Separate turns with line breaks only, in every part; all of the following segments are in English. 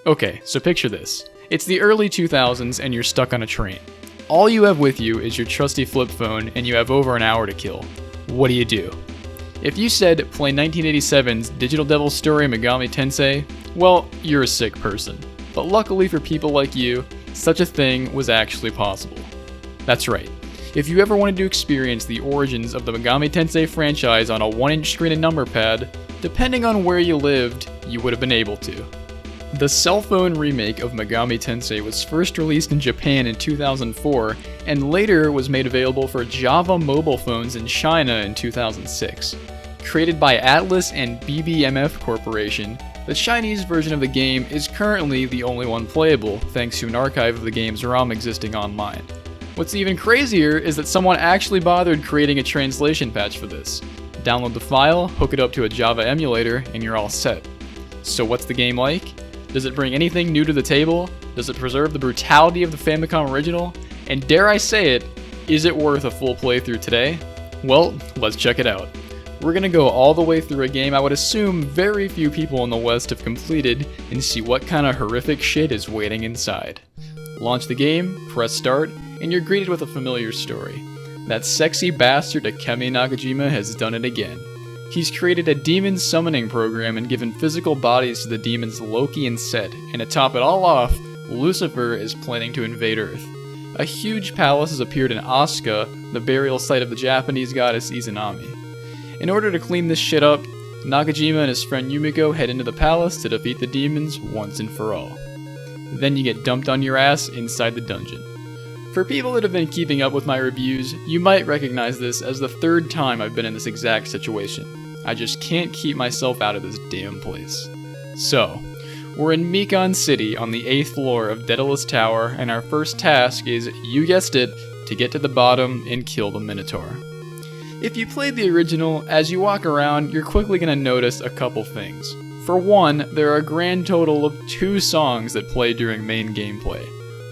Okay, so picture this. It's the early 2000s and you're stuck on a train. All you have with you is your trusty flip phone and you have over an hour to kill. What do you do? If you said play 1987's Digital Devil story Megami Tensei, well, you're a sick person. But luckily for people like you, such a thing was actually possible. That's right. If you ever wanted to experience the origins of the Megami Tensei franchise on a 1-inch screen and number pad, depending on where you lived, you would have been able to. The cell phone remake of Megami Tensei was first released in Japan in 2004, and later was made available for Java mobile phones in China in 2006. Created by Atlus and BBMF Corporation, the Chinese version of the game is currently the only one playable, thanks to an archive of the game's ROM existing online. What's even crazier is that someone actually bothered creating a translation patch for this. Download the file, hook it up to a Java emulator, and you're all set. So what's the game like? Does it bring anything new to the table? Does it preserve the brutality of the Famicom original? And dare I say it, is it worth a full playthrough today? Well, let's check it out. We're gonna go all the way through a game I would assume very few people in the West have completed and see what kind of horrific shit is waiting inside. Launch the game, press start, and you're greeted with a familiar story. That sexy bastard Akemi Nakajima has done it again. He's created a demon summoning program and given physical bodies to the demons Loki and Set, and to top it all off, Lucifer is planning to invade Earth. A huge palace has appeared in Asuka, the burial site of the Japanese goddess Izanami. In order to clean this shit up, Nakajima and his friend Yumiko head into the palace to defeat the demons once and for all. Then you get dumped on your ass inside the dungeon. For people that have been keeping up with my reviews, you might recognize this as the third time I've been in this exact situation. I just can't keep myself out of this damn place. So, we're in Micon City on the 8th floor of Daedalus Tower, and our first task is, you guessed it, to get to the bottom and kill the Minotaur. If you played the original, as you walk around, you're quickly going to notice a couple things. For one, there are a grand total of 2 songs that play during main gameplay.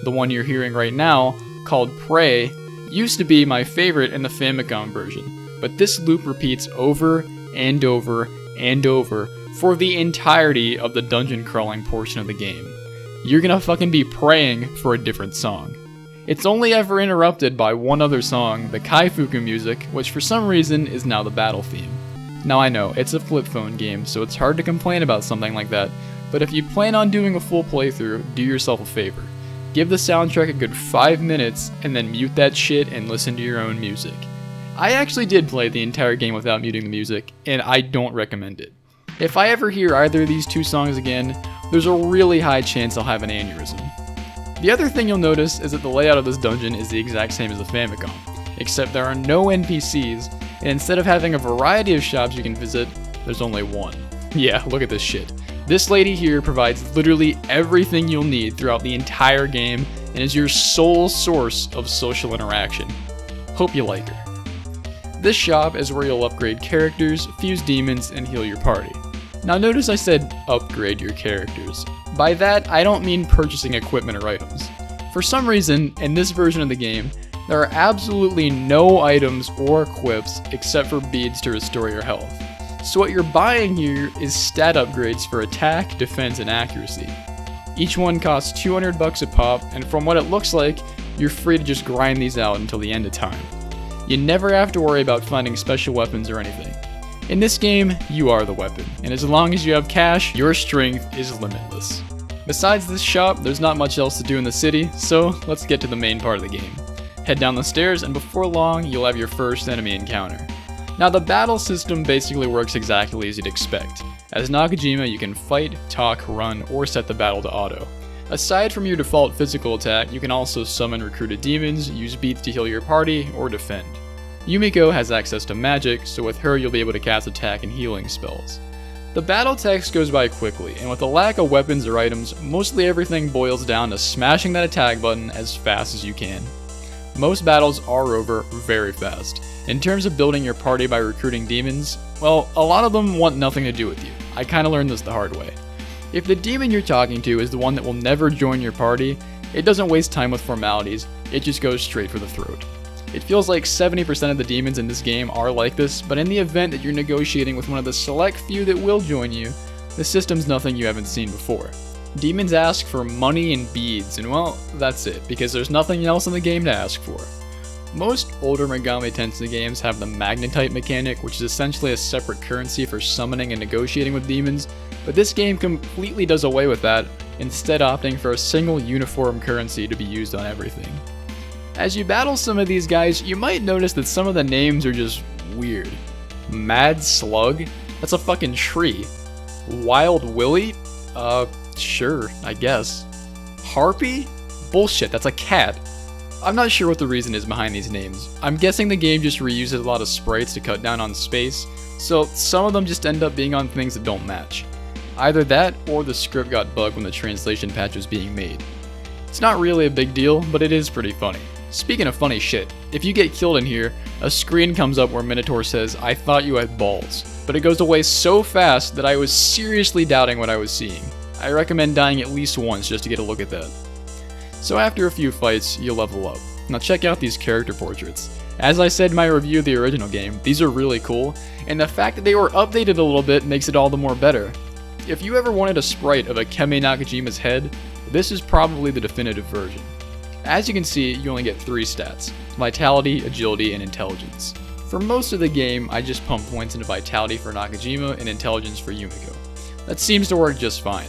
The one you're hearing right now, called Pray, used to be my favorite in the Famicom version, but this loop repeats over and over and over for the entirety of the dungeon crawling portion of the game. You're gonna fucking be praying for a different song. It's only ever interrupted by one other song, the Kaifuku music, which for some reason is now the battle theme. Now I know, it's a flip phone game, so it's hard to complain about something like that, but if you plan on doing a full playthrough, do yourself a favor. Give the soundtrack a good 5 minutes, and then mute that shit and listen to your own music. I actually did play the entire game without muting the music, and I don't recommend it. If I ever hear either of these 2 songs again, there's a really high chance I'll have an aneurysm. The other thing you'll notice is that the layout of this dungeon is the exact same as the Famicom, except there are no NPCs, and instead of having a variety of shops you can visit, there's only one. Yeah, look at this shit. This lady here provides literally everything you'll need throughout the entire game and is your sole source of social interaction. Hope you like her. This shop is where you'll upgrade characters, fuse demons, and heal your party. Now notice I said upgrade your characters. By that, I don't mean purchasing equipment or items. For some reason, in this version of the game, there are absolutely no items or equips except for beads to restore your health. So what you're buying here is stat upgrades for attack, defense, and accuracy. Each one costs $200 a pop, and from what it looks like, you're free to just grind these out until the end of time. You never have to worry about finding special weapons or anything. In this game, you are the weapon, and as long as you have cash, your strength is limitless. Besides this shop, there's not much else to do in the city, so let's get to the main part of the game. Head down the stairs, and before long, you'll have your first enemy encounter. Now the battle system basically works exactly as you'd expect. As Nakajima, you can fight, talk, run, or set the battle to auto. Aside from your default physical attack, you can also summon recruited demons, use beats to heal your party, or defend. Yumiko has access to magic, so with her you'll be able to cast attack and healing spells. The battle text goes by quickly, and with a lack of weapons or items, mostly everything boils down to smashing that attack button as fast as you can. Most battles are over very fast. In terms of building your party by recruiting demons, well, a lot of them want nothing to do with you. I kinda learned this the hard way. If the demon you're talking to is the one that will never join your party, it doesn't waste time with formalities, it just goes straight for the throat. It feels like 70% of the demons in this game are like this, but in the event that you're negotiating with one of the select few that will join you, the system's nothing you haven't seen before. Demons ask for money and beads, and well, that's it, because there's nothing else in the game to ask for. Most older Megami Tensei games have the magnetite mechanic, which is essentially a separate currency for summoning and negotiating with demons, but this game completely does away with that, instead opting for a single uniform currency to be used on everything. As you battle some of these guys, you might notice that some of the names are just weird. Mad Slug? That's a fucking tree. Wild Willy? Sure, I guess. Harpy? Bullshit, that's a cat. I'm not sure what the reason is behind these names. I'm guessing the game just reuses a lot of sprites to cut down on space, so some of them just end up being on things that don't match. Either that, or the script got bugged when the translation patch was being made. It's not really a big deal, but it is pretty funny. Speaking of funny shit, if you get killed in here, a screen comes up where Minotaur says, "I thought you had balls," but it goes away so fast that I was seriously doubting what I was seeing. I recommend dying at least once just to get a look at that. So after a few fights, you level up. Now check out these character portraits. As I said in my review of the original game, these are really cool, and the fact that they were updated a little bit makes it all the more better. If you ever wanted a sprite of Akemi Nakajima's head, this is probably the definitive version. As you can see, you only get 3 stats: Vitality, Agility, and Intelligence. For most of the game, I just pump points into Vitality for Nakajima and Intelligence for Yumiko. That seems to work just fine.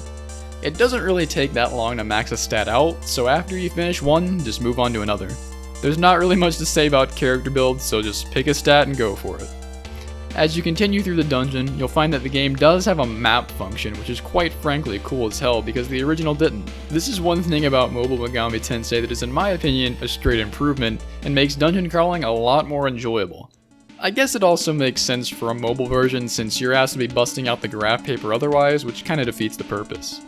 It doesn't really take that long to max a stat out, so after you finish one, just move on to another. There's not really much to say about character builds, so just pick a stat and go for it. As you continue through the dungeon, you'll find that the game does have a map function, which is quite frankly cool as hell because the original didn't. This is one thing about mobile Megami Tensei that is, in my opinion, a straight improvement and makes dungeon crawling a lot more enjoyable. I guess it also makes sense for a mobile version since you're asked to be busting out the graph paper otherwise, which kinda defeats the purpose.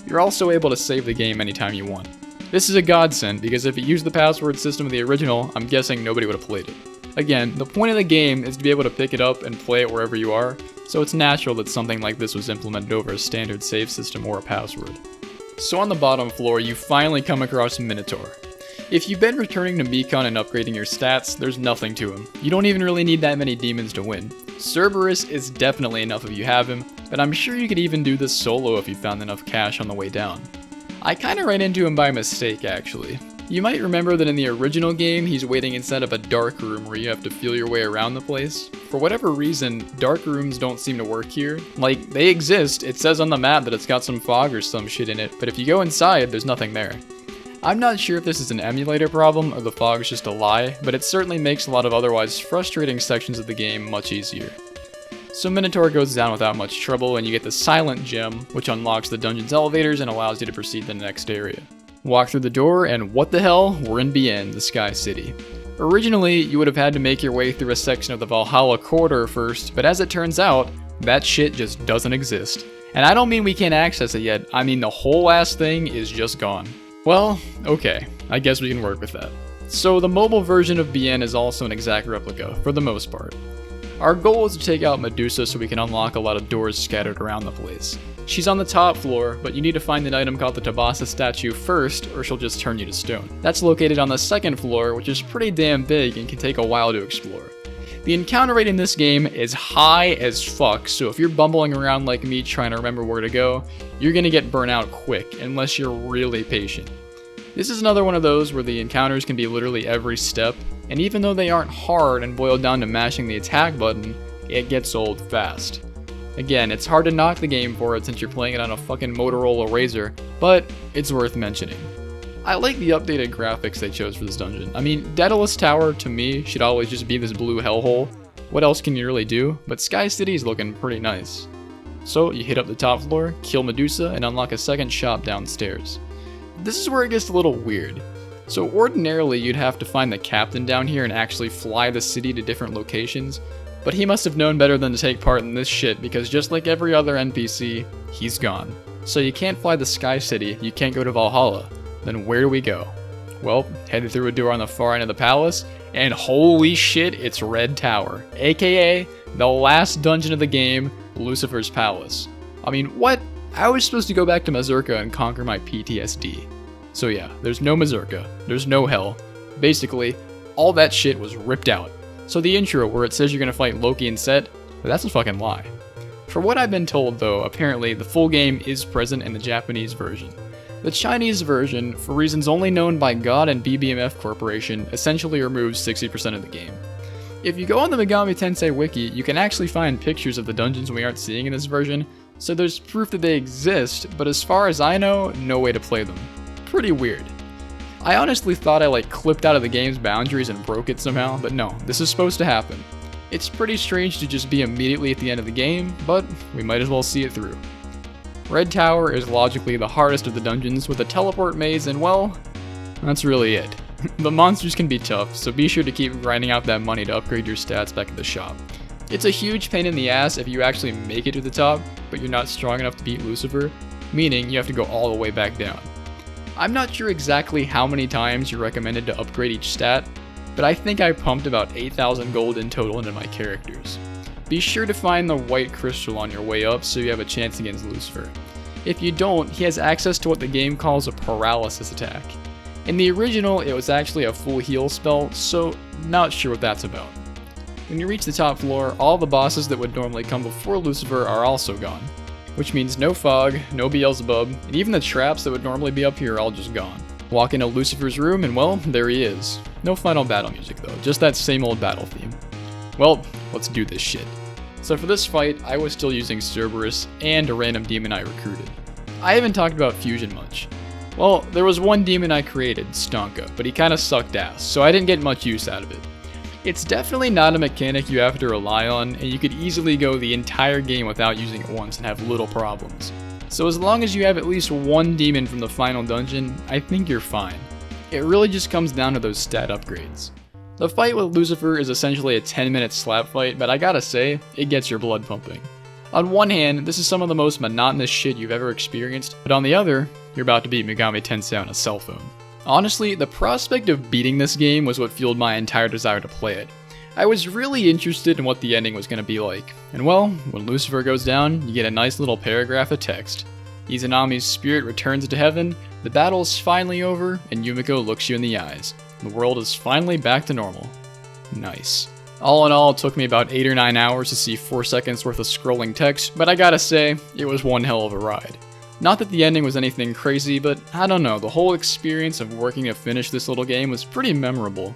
You're also able to save the game anytime you want. This is a godsend because if it used the password system of the original, I'm guessing nobody would have played it. Again, the point of the game is to be able to pick it up and play it wherever you are, so it's natural that something like this was implemented over a standard save system or a password. So on the bottom floor, you finally come across Minotaur. If you've been returning to Micon and upgrading your stats, there's nothing to him. You don't even really need that many demons to win. Cerberus is definitely enough if you have him, but I'm sure you could even do this solo if you found enough cash on the way down. I kinda ran into him by mistake actually. You might remember that in the original game, he's waiting inside of a dark room where you have to feel your way around the place. For whatever reason, dark rooms don't seem to work here. Like, they exist, it says on the map that it's got some fog or some shit in it, but if you go inside, there's nothing there. I'm not sure if this is an emulator problem or the fog's just a lie, but it certainly makes a lot of otherwise frustrating sections of the game much easier. So Minotaur goes down without much trouble and you get the Silent Gem, which unlocks the dungeon's elevators and allows you to proceed to the next area. Walk through the door and what the hell, we're in Bienne, the Sky City. Originally, you would have had to make your way through a section of the Valhalla corridor first, but as it turns out, that shit just doesn't exist. And I don't mean we can't access it yet, I mean the whole ass thing is just gone. Well, okay, I guess we can work with that. So the mobile version of Bienne is also an exact replica, for the most part. Our goal is to take out Medusa so we can unlock a lot of doors scattered around the place. She's on the top floor, but you need to find an item called the Tabasa statue first, or she'll just turn you to stone. That's located on the second floor, which is pretty damn big and can take a while to explore. The encounter rate in this game is high as fuck, so if you're bumbling around like me trying to remember where to go, you're gonna get burnt out quick, unless you're really patient. This is another one of those where the encounters can be literally every step, and even though they aren't hard and boil down to mashing the attack button, it gets old fast. Again, it's hard to knock the game for it since you're playing it on a fucking Motorola Razr, but it's worth mentioning. I like the updated graphics they chose for this dungeon. I mean, Daedalus Tower, to me, should always just be this blue hellhole. What else can you really do? But Sky City's looking pretty nice. So, you hit up the top floor, kill Medusa, and unlock a second shop downstairs. This is where it gets a little weird. So ordinarily, you'd have to find the captain down here and actually fly the city to different locations, but he must have known better than to take part in this shit because just like every other NPC, he's gone. So you can't fly the Sky City, you can't go to Valhalla. Then where do we go? Well, headed through a door on the far end of the palace, and holy shit, it's Red Tower, aka the last dungeon of the game, Lucifer's Palace. I mean, what? I was supposed to go back to Mazurka and conquer my PTSD. So yeah, there's no Mazurka, there's no hell. Basically, all that shit was ripped out. So the intro where it says you're gonna fight Loki and Set, that's a fucking lie. For what I've been told though, apparently the full game is present in the Japanese version. The Chinese version, for reasons only known by God and BBMF Corporation, essentially removes 60% of the game. If you go on the Megami Tensei wiki, you can actually find pictures of the dungeons we aren't seeing in this version, so there's proof that they exist, but as far as I know, no way to play them. Pretty weird. I honestly thought I clipped out of the game's boundaries and broke it somehow, but no, this is supposed to happen. It's pretty strange to just be immediately at the end of the game, but we might as well see it through. Red Tower is logically the hardest of the dungeons with a teleport maze, and well, that's really it. The monsters can be tough, so be sure to keep grinding out that money to upgrade your stats back at the shop. It's a huge pain in the ass if you actually make it to the top, but you're not strong enough to beat Lucifer, meaning you have to go all the way back down. I'm not sure exactly how many times you're recommended to upgrade each stat, but I think I pumped about 8,000 gold in total into my characters. Be sure to find the white crystal on your way up so you have a chance against Lucifer. If you don't, he has access to what the game calls a paralysis attack. In the original, it was actually a full heal spell, so not sure what that's about. When you reach the top floor, all the bosses that would normally come before Lucifer are also gone, which means no fog, no Beelzebub, and even the traps that would normally be up here are all just gone. Walk into Lucifer's room and well, there he is. No final battle music though, just that same old battle theme. Well, let's do this shit. So for this fight, I was still using Cerberus and a random demon I recruited. I haven't talked about fusion much. Well, there was one demon I created, Stonka, but he kinda sucked ass, so I didn't get much use out of it. It's definitely not a mechanic you have to rely on, and you could easily go the entire game without using it once and have little problems. So as long as you have at least one demon from the final dungeon, I think you're fine. It really just comes down to those stat upgrades. The fight with Lucifer is essentially a 10-minute slap fight, but I gotta say, it gets your blood pumping. On one hand, this is some of the most monotonous shit you've ever experienced, but on the other, you're about to beat Megami Tensei on a cell phone. Honestly, the prospect of beating this game was what fueled my entire desire to play it. I was really interested in what the ending was going to be like, and well, when Lucifer goes down, you get a nice little paragraph of text. Izanami's spirit returns to heaven, the battle is finally over, and Yumiko looks you in the eyes. The world is finally back to normal. Nice. All in all, it took me about 8 or 9 hours to see 4 seconds worth of scrolling text, but I gotta say, it was one hell of a ride. Not that the ending was anything crazy, but I don't know, the whole experience of working to finish this little game was pretty memorable.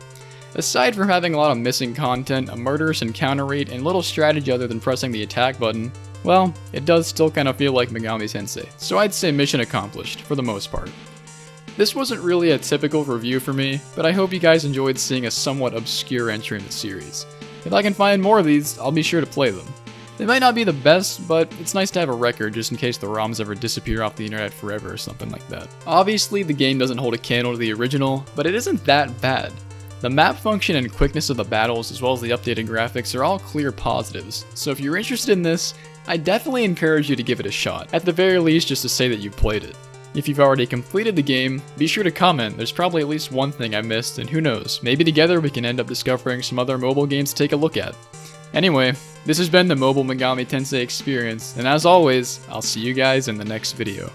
Aside from having a lot of missing content, a murderous encounter rate, and little strategy other than pressing the attack button, well, it does still kind of feel like Megami Tensei, so I'd say mission accomplished, for the most part. This wasn't really a typical review for me, but I hope you guys enjoyed seeing a somewhat obscure entry in the series. If I can find more of these, I'll be sure to play them. They might not be the best, but it's nice to have a record just in case the ROMs ever disappear off the internet forever or something like that. Obviously, the game doesn't hold a candle to the original, but it isn't that bad. The map function and quickness of the battles, as well as the updated graphics, are all clear positives, so if you're interested in this, I definitely encourage you to give it a shot, at the very least just to say that you played it. If you've already completed the game, be sure to comment, there's probably at least one thing I missed, and who knows, maybe together we can end up discovering some other mobile games to take a look at. Anyway, this has been the Mobile Megami Tensei experience, and as always, I'll see you guys in the next video.